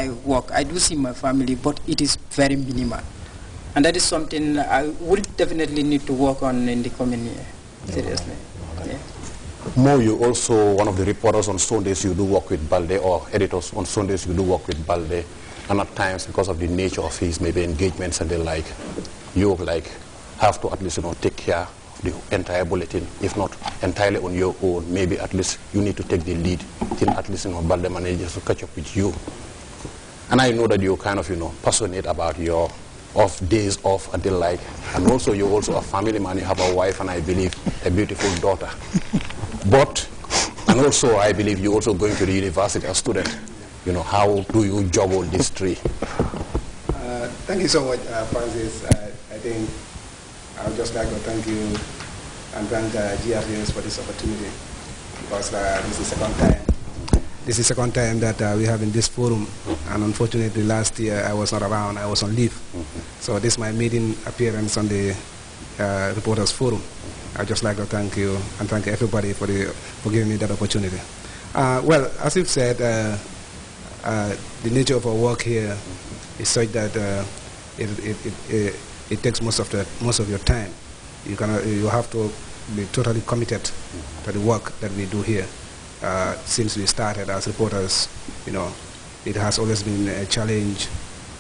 I work, I do see my family, but it is very minimal. And that is something I will definitely need to work on in the coming year, seriously. Yeah. Mo, you also, one of the reporters on Sundays, you do work with Balde, or editors on Sundays, you do work with Balde. And at times, because of the nature of his maybe engagements and the like, you have to at least take care of the entire bulletin, if not entirely on your own. Maybe at least you need to take the lead till at least Balde manages to catch up with you. And I know that you're kind of passionate about your days off and the like, and also you're also a family man. You have a wife and I believe a beautiful daughter. And also I believe you're also going to the university as a student. How do you juggle these three? Thank you so much, Francis. I think I would just like to thank you and thank GRTS for this opportunity, because this is the second time that we have in this forum, and unfortunately last year I was not around, I was on leave. So this is my maiden appearance on the Reporters Forum. I'd just like to thank you and thank everybody for giving me that opportunity. Well, as you've said, the nature of our work here is such that it takes most of your time. You have to be totally committed to the work that we do here. Since we started as reporters, it has always been a challenge,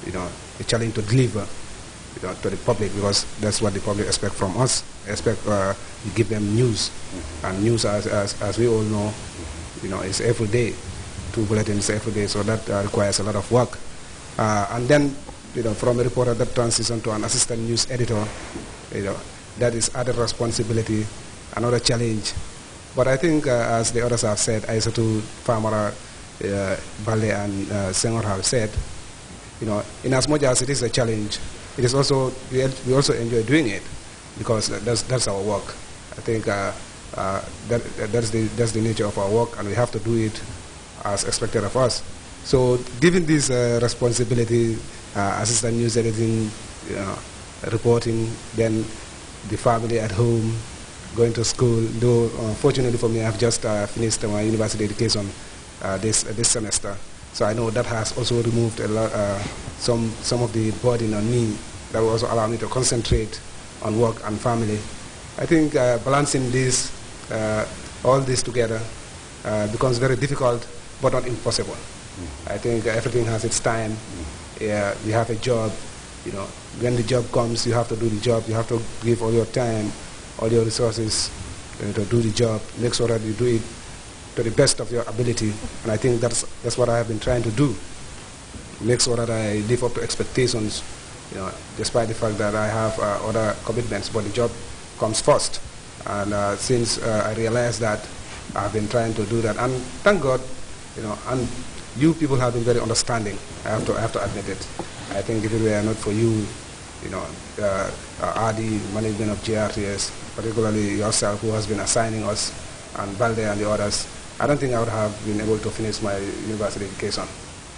a challenge to deliver, to the public, because that's what the public expect from us. We give them news, and news, as we all know, is every day. 2 bulletins every day, so that requires a lot of work. And then, from a reporter that transition to an assistant news editor, that is added responsibility, another challenge. But I think, as the others have said, Aissatou Famara, Balde, and Senghor have said, in as much as it is a challenge, it is also we also enjoy doing it, because that's our work. I think that's the nature of our work, and we have to do it as expected of us. So given this responsibility, assistant news editing, reporting, then the family at home, going to school, though fortunately for me I've just finished my university education this semester. So I know that has also removed a lot, some of the burden on me, that will also allow me to concentrate on work and family. I think balancing this, all this together becomes very difficult, but not impossible. I think everything has its time. Yeah, you have a job, when the job comes, you have to do the job. You have to give all your time, all your resources to do the job. Make sure that you do it to the best of your ability. And I think that's what I have been trying to do. Make sure that I live up to expectations, despite the fact that I have other commitments, but the job comes first. And since I realized that, I've been trying to do that. And thank God, and you people have been very understanding. I have to admit it. I think if it were not for you, RD, management of GRTS, particularly yourself, who has been assigning us, and Balde and the others, I don't think I would have been able to finish my university education.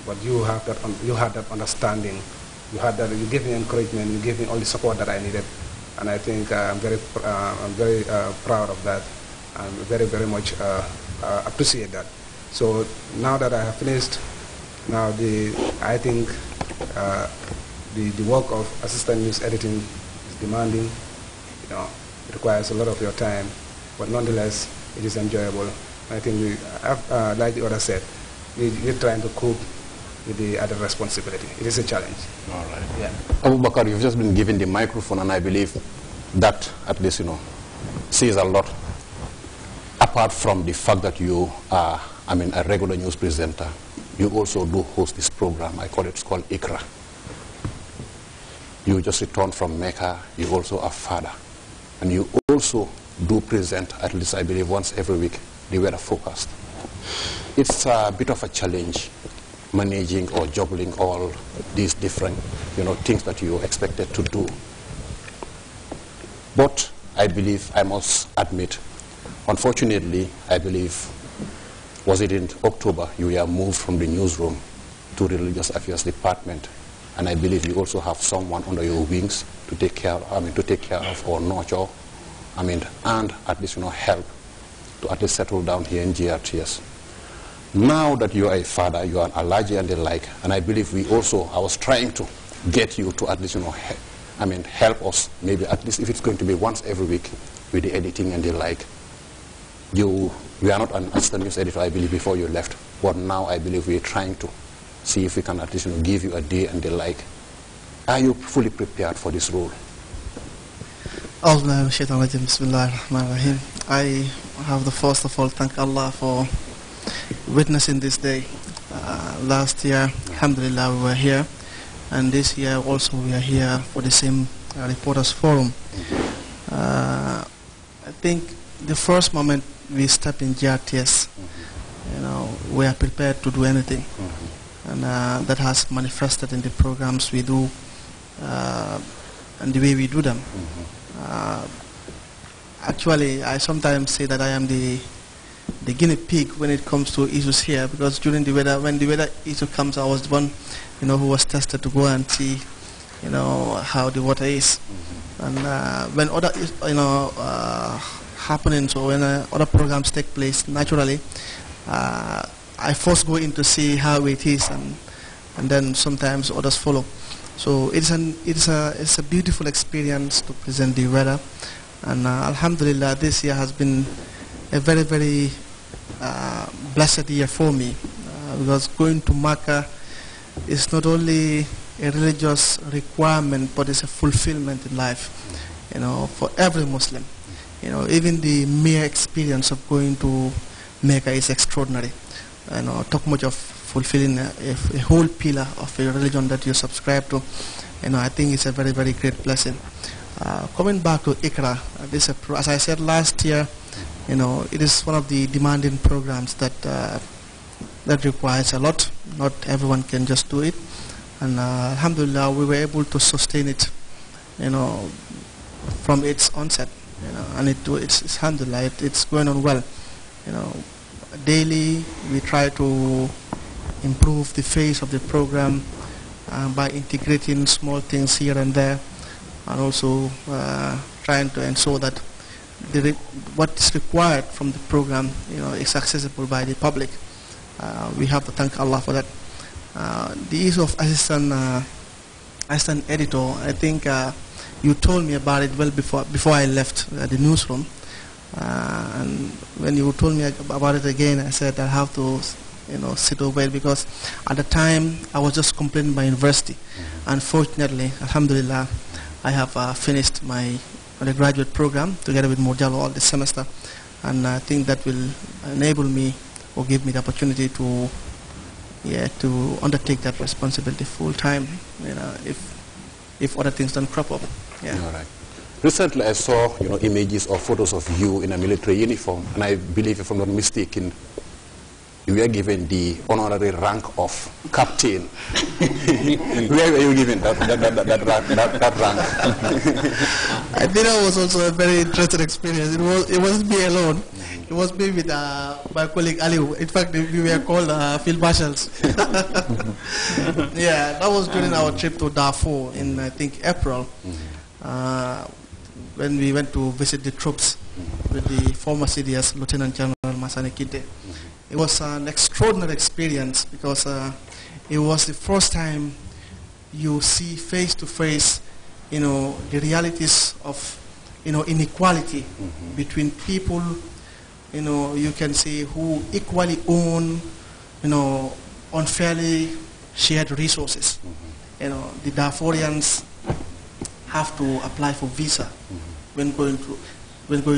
But you have that. You had that understanding. You had that. You gave me encouragement. You gave me all the support that I needed, and I think I'm very proud of that, and very, very much appreciate that. So now that I have finished, now I think the work of assistant news editing is demanding. It requires a lot of your time, but nonetheless, it is enjoyable. I think like the other said, we're trying to cope with the other responsibility. It is a challenge. All right. Yeah. Abu Bakar, you've just been given the microphone, and I believe that at least says a lot. Apart from the fact that you are, a regular news presenter, you also do host this program. It's called Ikra. You just returned from Mecca. You also are father, and you also do present, at least I believe once every week, the weather forecast. It's a bit of a challenge managing or juggling all these different things that you expected to do. But I believe, I must admit, unfortunately, I believe, was it in October, you were moved from the newsroom to the Religious Affairs Department, and I believe you also have someone under your wings to take care of or nurture, and at least help to at least settle down here in GRTS. Now that you are a father, you are an Alhaji and the like, and I believe I was trying to get you to at least, help us, maybe at least if it's going to be once every week with the editing and the like. We are not an assistant news editor, I believe, before you left, but now I believe we are trying to see if we can at least give you a day and the like. Are you fully prepared for this role? I have to first of all thank Allah for witnessing this day. Last year, alhamdulillah, we were here, and this year also we are here for the same Reporters Forum. I think the first moment we stepped in GRTS, we are prepared to do anything, and that has manifested in the programs we do and the way we do them. Actually, I sometimes say that I am the guinea pig when it comes to issues here, because during when the weather issue comes, I was the one, who was tested to go and see, how the water is. And when other, happenings, or when other programs take place, naturally, I first go in to see how it is, and then sometimes others follow. So it's a beautiful experience to present the weather, and alhamdulillah, this year has been a very, very blessed year for me, because going to Makkah is not only a religious requirement, but it's a fulfillment in life, for every Muslim. Even the mere experience of going to Mecca is extraordinary. Talk much of fulfilling a whole pillar of a religion that you subscribe to. I think it's a very, very great blessing. Coming back to ICRA, as I said last year, it is one of the demanding programs that requires a lot. Not everyone can just do it, and alhamdulillah, we were able to sustain it, from its onset, and it's alhamdulillah, it's going on well. Daily we try to improve the face of the program by integrating small things here and there, and also trying to ensure that what is required from the program, is accessible by the public. We have to thank Allah for that. The issue of assistant editor, I think you told me about it well before I left the newsroom, and when you told me about it again, I said I have to sit over it, because at the time I was just completing my university. Unfortunately, alhamdulillah, I have finished my undergraduate program together with Morjalo all this semester, and I think that will enable me or give me the opportunity to undertake that responsibility full time, if other things don't crop up. Yeah. All right. Recently I saw images or photos of you in a military uniform, and I believe, if I'm not mistaken, you were given the honorary rank of captain. Where were you given that rank? I think that was also a very interesting experience. It wasn't me alone. It was me with my colleague Ali. In fact, we were called field marshals. Yeah, that was during our trip to Darfur in, I think, April, when we went to visit the troops with the former CDS Lieutenant General Masani Kinte. It was an extraordinary experience, because it was the first time you see face to face, the realities of, inequality between people, you can see, who equally own, unfairly shared resources. The Darfurians have to apply for visa when going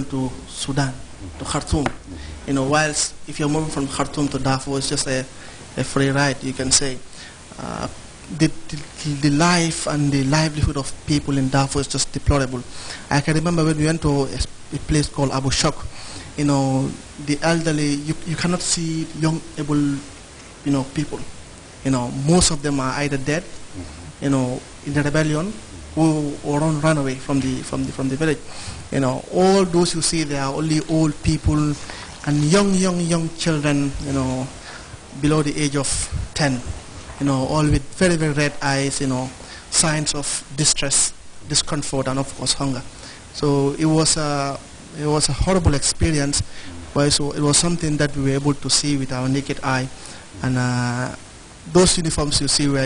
to Sudan, to Khartoum. Whilst if you're moving from Khartoum to Darfur, it's just a free ride, you can say. The life and the livelihood of people in Darfur is just deplorable. I can remember when we went to a place called Abu Shok, the elderly, you cannot see young, able, people. Most of them are either dead, in the rebellion, or run away from the village. All those you see, they are only old people and young children, below the age of 10, all with very, very red eyes, signs of distress, discomfort, and of course hunger. So it was a horrible experience, Well, so it was something that we were able to see with our naked eye, and those uniforms you see were